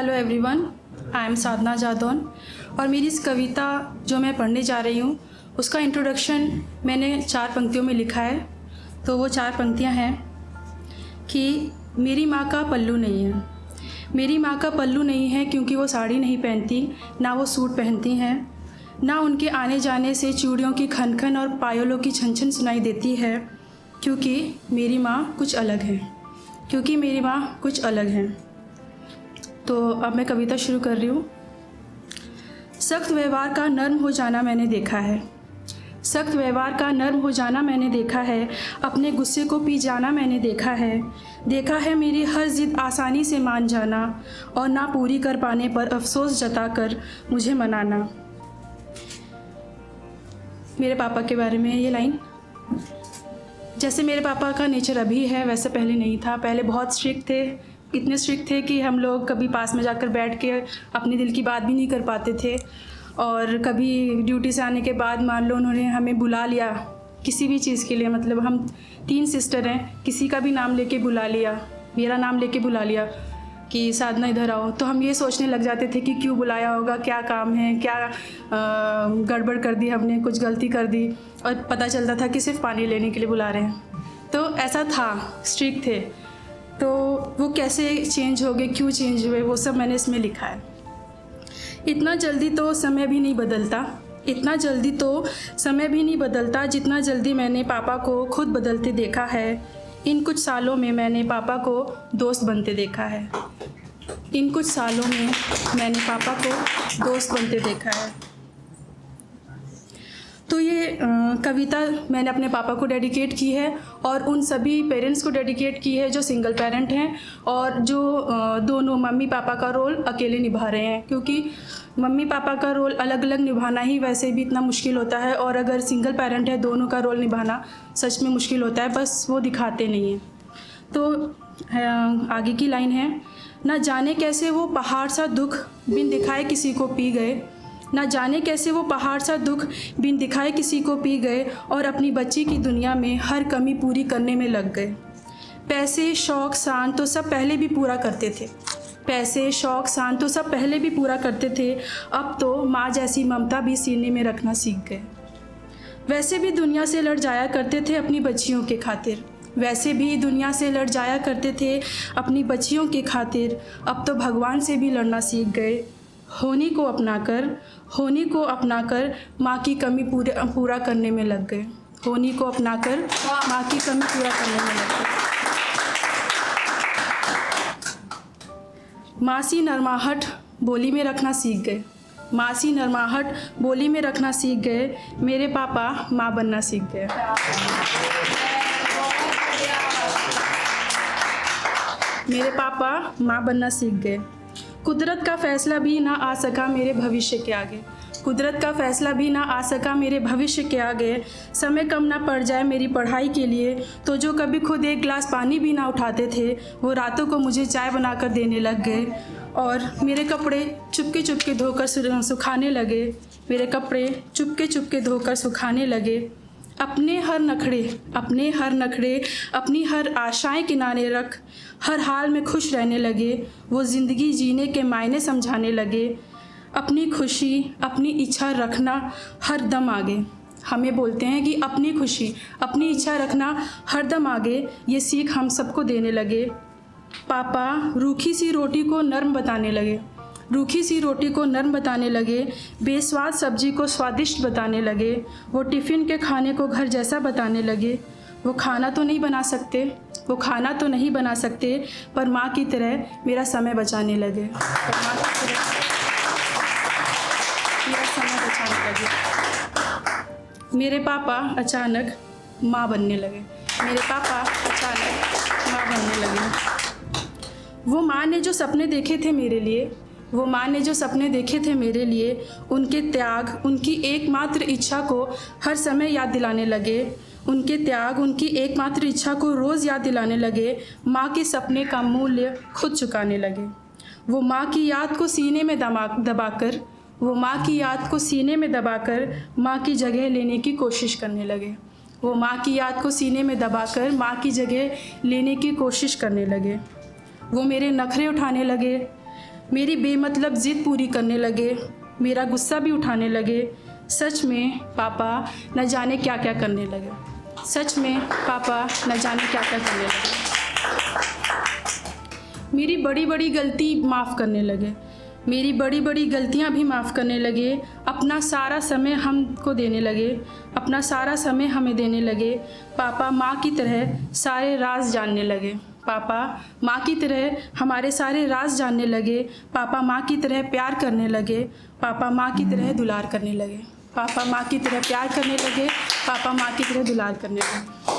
Hello everyone, I am साधना जादौन और मेरी इस कविता जो मैं पढ़ने जा रही हूँ उसका इंट्रोडक्शन मैंने 4 पंक्तियों में लिखा है। तो वो 4 पंक्तियाँ हैं कि मेरी माँ का पल्लू नहीं है। मेरी माँ का पल्लू नहीं है क्योंकि वो साड़ी नहीं पहनती, ना वो सूट पहनती हैं, ना उनके आने जाने से चूड़ियों की खनखन और पायलों की छन छन सुनाई देती है, क्योंकि मेरी माँ कुछ अलग है। क्योंकि मेरी माँ कुछ अलग है। तो अब मैं कविता शुरू कर रही हूँ। सख्त व्यवहार का नर्म हो जाना मैंने देखा है। सख्त व्यवहार का नर्म हो जाना मैंने देखा है। अपने गुस्से को पी जाना मैंने देखा है। देखा है मेरी हर जिद आसानी से मान जाना और ना पूरी कर पाने पर अफसोस जताकर मुझे मनाना। मेरे पापा के बारे में ये लाइन। जैसे मेरे पापा का नेचर अभी है वैसे पहले नहीं था। पहले बहुत स्ट्रिक्ट थे, इतने स्ट्रिक्ट थे कि हम लोग कभी पास में जाकर बैठ के अपने दिल की बात भी नहीं कर पाते थे। और कभी ड्यूटी से आने के बाद मान लो उन्होंने हमें बुला लिया किसी भी चीज़ के लिए, मतलब हम 3 सिस्टर हैं, किसी का भी नाम लेके बुला लिया, मेरा नाम लेके बुला लिया कि साधना इधर आओ, तो हम ये सोचने लग जाते थे कि क्यों बुलाया होगा, क्या काम है, क्या गड़बड़ कर दी हमने, कुछ गलती कर दी, और पता चलता था कि सिर्फ पानी लेने के लिए बुला रहे हैं। तो ऐसा था, स्ट्रिक्ट थे। तो वो कैसे चेंज हो गए, क्यों चेंज हुए, वो सब मैंने इसमें लिखा है। इतना जल्दी तो समय भी नहीं बदलता, इतना जल्दी तो समय भी नहीं बदलता जितना जल्दी मैंने पापा को खुद बदलते देखा है। इन कुछ सालों में मैंने पापा को दोस्त बनते देखा है। इन कुछ सालों में मैंने पापा को दोस्त बनते देखा है। तो ये कविता मैंने अपने पापा को डेडिकेट की है और उन सभी पेरेंट्स को डेडिकेट की है जो सिंगल पेरेंट हैं और जो दोनों मम्मी पापा का रोल अकेले निभा रहे हैं, क्योंकि मम्मी पापा का रोल अलग अलग निभाना ही वैसे भी इतना मुश्किल होता है, और अगर सिंगल पेरेंट है दोनों का रोल निभाना सच में मुश्किल होता है, बस वो दिखाते नहीं हैं। तो आगे की लाइन है, ना जाने कैसे वो पहाड़ सा दुख बिन दिखाए किसी को पी गए। ना जाने कैसे वो पहाड़ सा दुख बिन दिखाए किसी को पी गए और अपनी बच्ची की दुनिया में हर कमी पूरी करने में लग गए। पैसे शौक शान तो सब पहले भी पूरा करते थे। पैसे शौक शान तो सब पहले भी पूरा करते थे। अब तो माँ जैसी ममता भी सीने में रखना सीख गए। वैसे भी दुनिया से लड़ जाया करते थे अपनी बच्चियों के खातिर। वैसे भी दुनिया से लड़ जाया करते थे अपनी बच्चियों के खातिर। अब तो भगवान से भी लड़ना सीख गए। होनी को अपनाकर माँ की कमी पूरा करने में लग गए। होनी को अपनाकर माँ की कमी पूरा करने में लग गए। मासी नरमाहट बोली में रखना सीख गए। मासी नरमाहट बोली में रखना सीख गए। मेरे पापा माँ बनना सीख गए। मेरे पापा माँ बनना सीख गए। कुदरत का फैसला भी ना आ सका मेरे भविष्य के आगे। कुदरत का फैसला भी ना आ सका मेरे भविष्य के आगे। समय कम ना पड़ जाए मेरी पढ़ाई के लिए, तो जो कभी खुद एक गिलास पानी भी ना उठाते थे वो रातों को मुझे चाय बनाकर देने लग गए। और मेरे कपड़े चुपके चुपके धोकर सुखाने लगे। मेरे कपड़े चुपके चुपके धोकर सुखाने लगे। अपने हर नखरे अपनी हर आशाएं किनारे रख हर हाल में खुश रहने लगे। वो ज़िंदगी जीने के मायने समझाने लगे। अपनी खुशी अपनी इच्छा रखना हर दम आगे। हमें बोलते हैं कि अपनी खुशी अपनी इच्छा रखना हर दम आगे। ये सीख हम सबको देने लगे। पापा रूखी सी रोटी को नर्म बताने लगे। रूखी सी रोटी को नर्म बताने लगे। बेस्वाद सब्जी को स्वादिष्ट बताने लगे। वो टिफ़िन के खाने को घर जैसा बताने लगे। वो खाना तो नहीं बना सकते पर माँ की तरह मेरा समय बचाने लगे। मेरे पापा अचानक माँ बनने लगे। वो माँ ने जो सपने देखे थे मेरे लिए, उनके त्याग उनकी एकमात्र इच्छा को हर समय याद दिलाने लगे। उनके त्याग उनकी एकमात्र इच्छा को रोज़ याद दिलाने लगे। माँ के सपने का मूल्य खुद चुकाने लगे। वो माँ की याद को सीने में दबाकर माँ की जगह लेने की कोशिश करने लगे। वो माँ की याद को सीने में दबाकर माँ की जगह लेने की कोशिश करने लगे। वो मेरे नखरे उठाने लगे। मेरी बेमतलब ज़िद पूरी करने लगे, मेरा गुस्सा भी उठाने लगे। सच में पापा न जाने क्या क्या करने लगे। सच में पापा न जाने क्या क्या करने लगे। मेरी बड़ी बड़ी गलती माफ़ करने लगे। मेरी बड़ी बड़ी गलतियाँ भी माफ़ करने लगे। अपना सारा समय हमको देने लगे। अपना सारा समय हमें देने लगे। पापा माँ की तरह सारे राज जानने लगे। पापा माँ की तरह हमारे सारे राज जानने लगे। पापा माँ की तरह प्यार करने लगे। पापा माँ की तरह दुलार करने लगे। पापा माँ की तरह प्यार करने लगे। पापा माँ की तरह दुलार करने लगे।